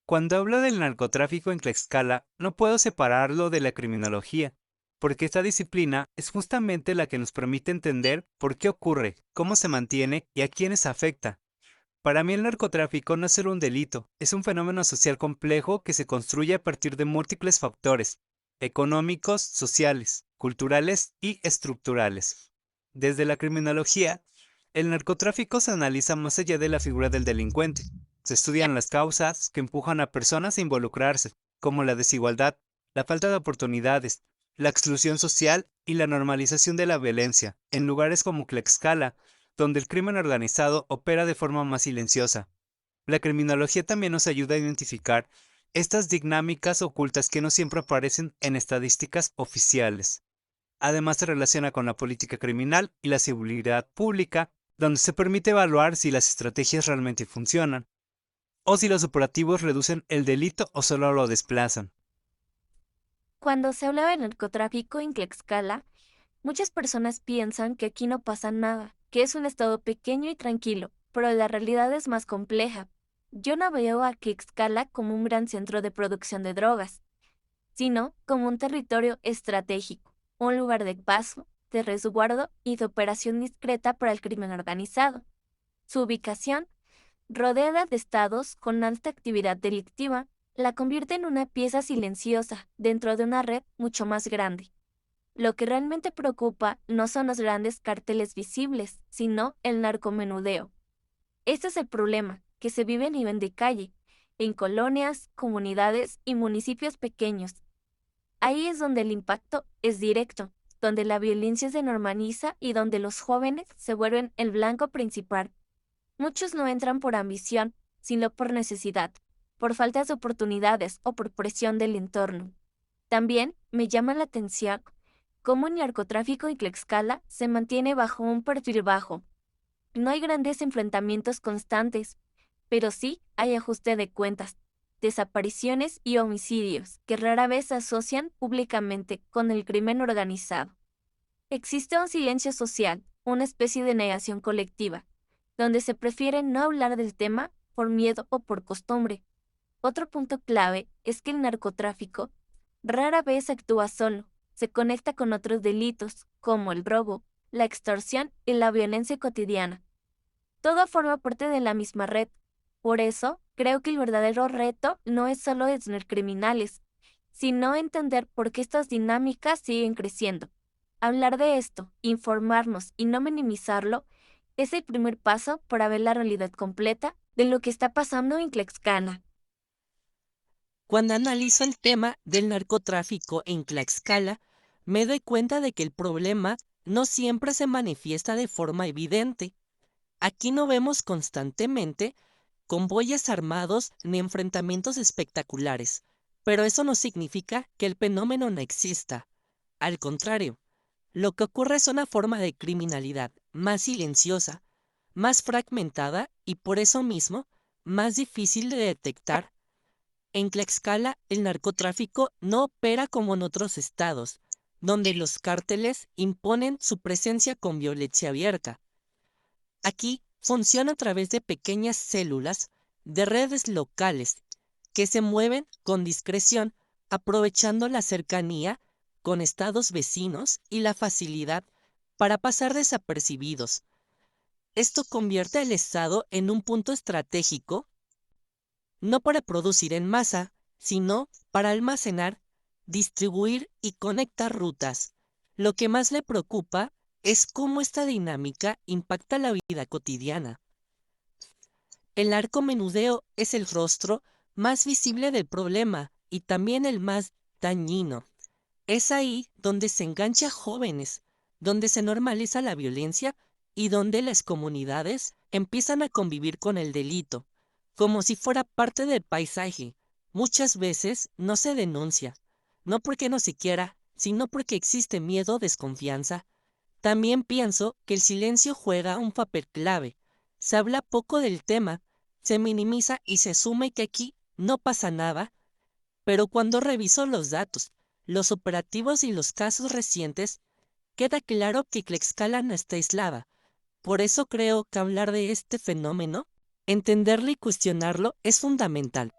Cuando hablo del narcotráfico en Tlaxcala, no puedo separarlo de la criminología, porque esta disciplina es justamente la que nos permite entender por qué ocurre, cómo se mantiene y a quiénes afecta. Para mí el narcotráfico no es solo un delito, es un fenómeno social complejo que se construye a partir de múltiples factores, económicos, sociales, culturales y estructurales. Desde la criminología, el narcotráfico se analiza más allá de la figura del delincuente. Se estudian las causas que empujan a personas a involucrarse, como la desigualdad, la falta de oportunidades, la exclusión social y la normalización de la violencia, en lugares como Tlaxcala, donde el crimen organizado opera de forma más silenciosa. La criminología también nos ayuda a identificar estas dinámicas ocultas que no siempre aparecen en estadísticas oficiales. Además se relaciona con la política criminal y la seguridad pública, donde se permite evaluar si las estrategias realmente funcionan, o si los operativos reducen el delito o solo lo desplazan. Cuando se habla de narcotráfico en Tlaxcala, muchas personas piensan que aquí no pasa nada, que es un estado pequeño y tranquilo, pero la realidad es más compleja. Yo no veo a Tlaxcala como un gran centro de producción de drogas, sino como un territorio estratégico, un lugar de paso, de resguardo y de operación discreta para el crimen organizado. Su ubicación, rodeada de estados con alta actividad delictiva, la convierte en una pieza silenciosa dentro de una red mucho más grande. Lo que realmente preocupa no son los grandes carteles visibles, sino el narcomenudeo. Este es el problema, que se vive a nivel de calle, en colonias, comunidades y municipios pequeños. Ahí es donde el impacto es directo, donde la violencia se normaliza y donde los jóvenes se vuelven el blanco principal. Muchos no entran por ambición, sino por necesidad, por falta de oportunidades o por presión del entorno. También me llama la atención cómo el narcotráfico en Tlaxcala se mantiene bajo un perfil bajo. No hay grandes enfrentamientos constantes, pero sí hay ajuste de cuentas, desapariciones y homicidios que rara vez se asocian públicamente con el crimen organizado. Existe un silencio social, una especie de negación colectiva, donde se prefiere no hablar del tema por miedo o por costumbre. Otro punto clave es que el narcotráfico rara vez actúa solo, se conecta con otros delitos, como el robo, la extorsión y la violencia cotidiana. Todo forma parte de la misma red. Por eso, creo que el verdadero reto no es solo detener criminales, sino entender por qué estas dinámicas siguen creciendo. Hablar de esto, informarnos y no minimizarlo es el primer paso para ver la realidad completa de lo que está pasando en Tlaxcala. Cuando analizo el tema del narcotráfico en Tlaxcala, me doy cuenta de que el problema no siempre se manifiesta de forma evidente. Aquí no vemos constantemente convoyes armados ni enfrentamientos espectaculares, pero eso no significa que el fenómeno no exista. Al contrario, lo que ocurre es una forma de criminalidad más silenciosa, más fragmentada y por eso mismo más difícil de detectar. En Tlaxcala, el narcotráfico no opera como en otros estados, donde los cárteles imponen su presencia con violencia abierta. Aquí funciona a través de pequeñas células de redes locales que se mueven con discreción, aprovechando la cercanía con estados vecinos y la facilidad para pasar desapercibidos. Esto convierte al estado en un punto estratégico no para producir en masa, sino para almacenar, distribuir y conectar rutas. Lo que más le preocupa es cómo esta dinámica impacta la vida cotidiana. El narcomenudeo es el rostro más visible del problema y también el más dañino. Es ahí donde se engancha a jóvenes, donde se normaliza la violencia y donde las comunidades empiezan a convivir con el delito, como si fuera parte del paisaje. Muchas veces no se denuncia, no porque no se quiera, sino porque existe miedo o desconfianza. También pienso que el silencio juega un papel clave. Se habla poco del tema, se minimiza y se asume que aquí no pasa nada, pero cuando reviso los datos, los operativos y los casos recientes, queda claro que Tlaxcala no está aislada. Por eso creo que hablar de este fenómeno, entenderlo y cuestionarlo es fundamental.